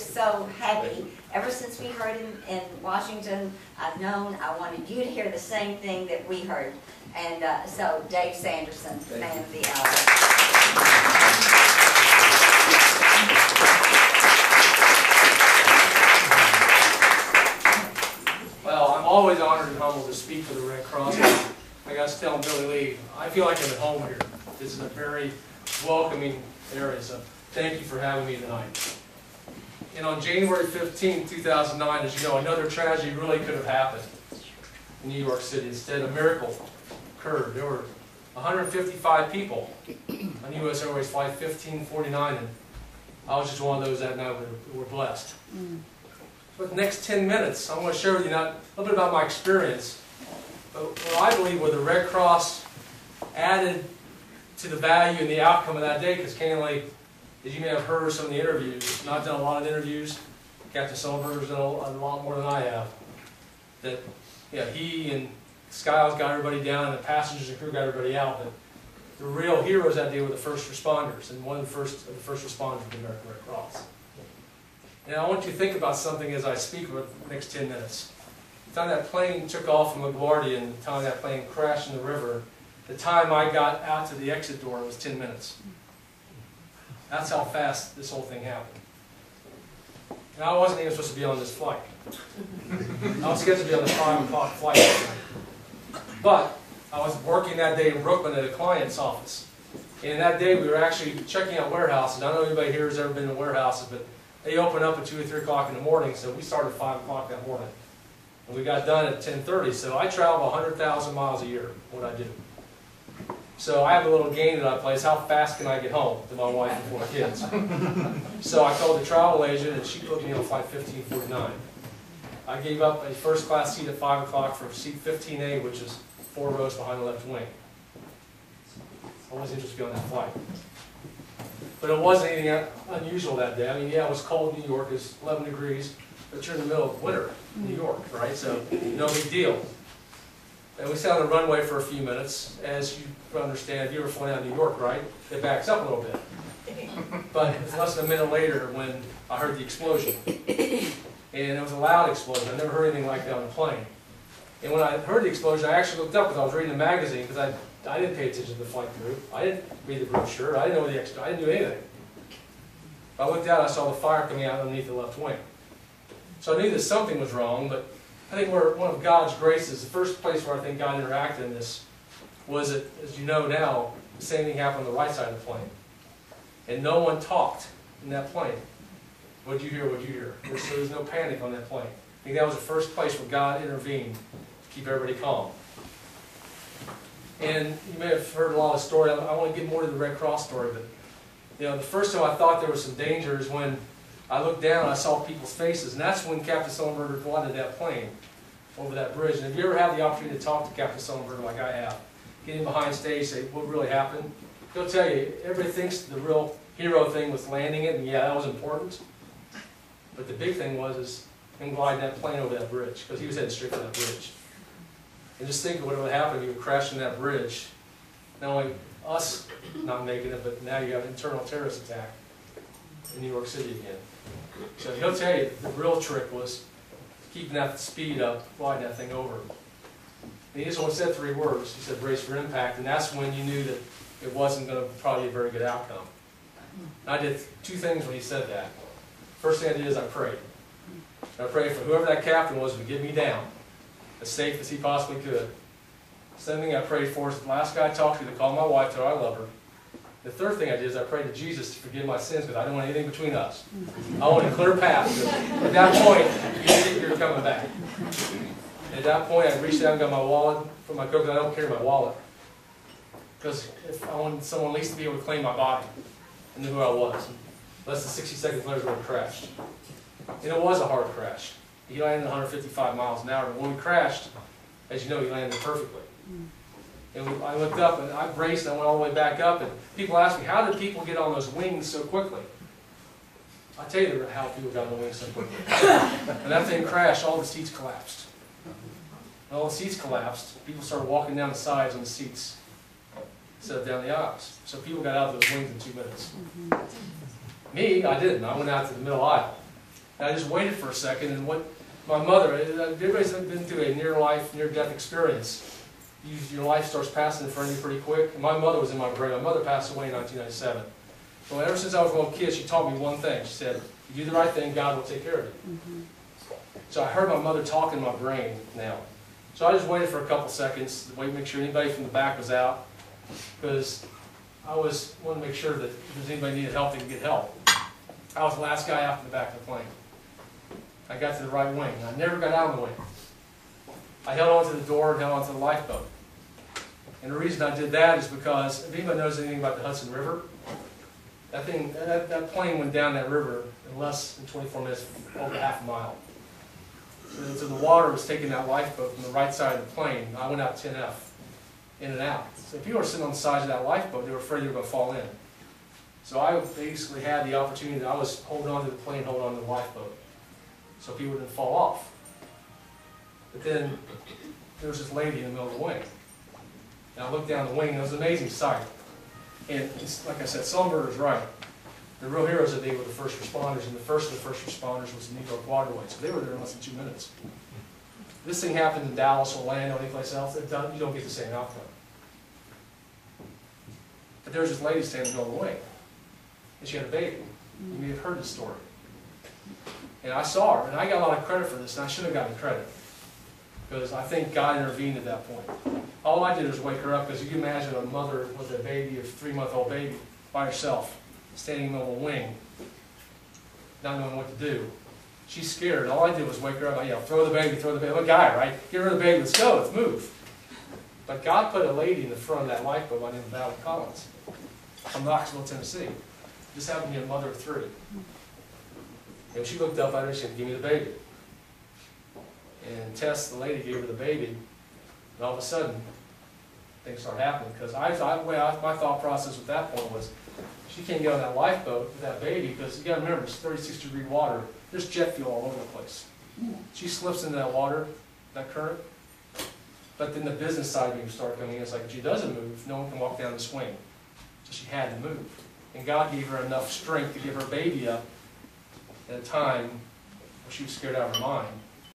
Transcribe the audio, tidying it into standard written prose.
so happy. Ever since we heard him in Washington, I've known I wanted you to hear the same thing that we heard. And so, Dave Sanderson, Man of the Hour. Well, I'm always honored and humbled to speak for the Red Cross. I got to tell Billy Lee, I feel like I'm at home here. This is a very welcoming area, so thank you for having me tonight. And on January 15, 2009, as you know, another tragedy really could have happened in New York City. Instead, a miracle occurred. There were 155 people on US Airways Flight 1549, and I was just one of those that night who were blessed. For the next 10 minutes, I want to share with you a little bit about my experience, but what I believe where the Red Cross added to the value and the outcome of that day, because candidly, as you may have heard some of the interviews, and I've done a lot of interviews, Captain Sullenberger's done a lot more than I have, that he and Skiles got everybody down and the passengers and crew got everybody out, but the real heroes that day were the first responders, and one of the first responders was the American Red Cross. Now I want you to think about something as I speak for the next 10 minutes. The time that plane took off from LaGuardia and the time that plane crashed in the river, the time I got out to the exit door was 10 minutes. That's how fast this whole thing happened. And I wasn't even supposed to be on this flight. I was scheduled to be on the 5 o'clock flight. But I was working that day in Brooklyn at a client's office. And that day we were actually checking out warehouses. I don't know if anybody here has ever been in warehouses, but they open up at 2 or 3 o'clock in the morning, so we started at 5 o'clock that morning. And we got done at 10:30, so I travel 100,000 miles a year, what I do. So I have a little game that I play, is how fast can I get home to my wife and 4 kids. So I called the travel agent and she put me on flight 1549. I gave up a first class seat at 5 o'clock for seat 15A, which is 4 rows behind the left wing. I wasn't interested in on that flight. But it wasn't anything unusual that day. I mean, yeah, it was cold in New York, it was 11 degrees, but you're in the middle of winter in New York, right? So no big deal. And we sat on the runway for a few minutes. As you understand, if you ever flown out of New York, right, it backs up a little bit. But it was less than a minute later when I heard the explosion. And it was a loud explosion. I never heard anything like that on a plane. And when I heard the explosion, I actually looked up because I was reading the magazine, because I didn't pay attention to the flight crew. I didn't read the brochure. I didn't know I didn't do anything. I looked out, I saw the fire coming out underneath the left wing. So I knew that something was wrong, but I think one of God's graces, the first place where I think God interacted in this was that, as you know now, the same thing happened on the right side of the plane. And no one talked in that plane. What'd you hear? What'd you hear? There was no panic on that plane. I think that was the first place where God intervened to keep everybody calm. And you may have heard a lot of story. I want to get more to the Red Cross story, but the first time I thought there was some danger is when I looked down and I saw people's faces, and that's when Captain Sullenberger glided that plane over that bridge. And if you ever have the opportunity to talk to Captain Sullenberger like I have, get him behind stage, say what really happened, he'll tell you everybody thinks the real hero thing was landing it, and yeah, that was important. But the big thing was him gliding that plane over that bridge, because he was heading straight for that bridge. And just think of what would happen if you were crashing that bridge. Not only us not making it, but now you have an internal terrorist attack in New York City again. So he'll tell you the real trick was keeping that speed up, gliding that thing over. And he just only said 3 words. He said brace for impact, and that's when you knew that it wasn't going to probably be a very good outcome. And I did 2 things when he said that. First thing I did is I prayed. I prayed for whoever that captain was to get me down as safe as he possibly could. Second thing I prayed for is the last guy I talked to call my wife, tell her I love her. The third thing I did is I prayed to Jesus to forgive my sins, because I didn't want anything between us. I wanted a clear path. At that point, you think you're coming back. And at that point, I reached out and got my wallet from my coat, because I don't carry my wallet. Because if I wanted someone at least to be able to claim my body and knew who I was. Less than 60 seconds later, we crashed. And it was a hard crash. He landed 155 miles an hour, but when we crashed, as you know, he landed perfectly. And I looked up and I braced and I went all the way back up, and people asked me, how did people get on those wings so quickly? I'll tell you how people got on the wings so quickly. And that thing crashed, all the seats collapsed. And all the seats collapsed, people started walking down the sides on the seats instead of down the aisles. So people got out of those wings in 2 minutes. Me, I didn't. I went out to the middle aisle. And I just waited for a second, and what my mother, everybody's been through a near-death experience. Your life starts passing in front of you pretty quick. And my mother was in my brain. My mother passed away in 1997. So ever since I was a little kid, she taught me one thing. She said, you do the right thing, God will take care of you. So I heard my mother talk in my brain now. So I just waited for a couple seconds to wait to make sure anybody from the back was out, because I wanted to make sure that if there's anybody needed help, they could get help. I was the last guy out in the back of the plane. I got to the right wing. I never got out of the wing. I held onto the door and held onto the lifeboat. And the reason I did that is because if anybody knows anything about the Hudson River, that plane went down that river in less than 24 minutes, over half a mile. So the water was taking that lifeboat from the right side of the plane. I went out 10F, in and out. So people were sitting on the sides of that lifeboat, they were afraid they were going to fall in. So I basically had the opportunity, I was holding onto the plane, holding onto the lifeboat, so people didn't fall off. But then there was this lady in the middle of the wing. And I looked down the wing, and it was an amazing sight. And it's, like I said, Songbird is right. The real heroes of the day were the first responders, and the first of the first responders was the New York Waterways. So they were there in less than 2 minutes. This thing happened in Dallas, Orlando, anyplace else, you don't get the same outcome. But there was this lady standing in the middle of the wing, and she had a baby. You may have heard this story. And I saw her, and I got a lot of credit for this, and I should have gotten credit, because I think God intervened at that point. All I did was wake her up, because you can imagine a mother with a baby, a 3-month-old baby, by herself, standing in the middle of a wing, not knowing what to do. She's scared. All I did was wake her up. I yelled, throw the baby, throw the baby. I'm a guy, right? Get rid of the baby, let's go, let's move. But God put a lady in the front of that lifeboat by the name of Valerie Collins from Knoxville, Tennessee. This happened to be a mother of 3. And she looked up at her and she said, give me the baby. And Tess, the lady, gave her the baby. And all of a sudden, things started happening. Because my thought process at that point was, she can't get on that lifeboat with that baby, because you got to remember, it's 36-degree water. There's jet fuel all over the place. She slips into that water, that current. But then the business side of me started coming in. It's like, if she doesn't move, no one can walk down the swing. So she had to move. And God gave her enough strength to give her baby up at a time where she was scared out of her mind.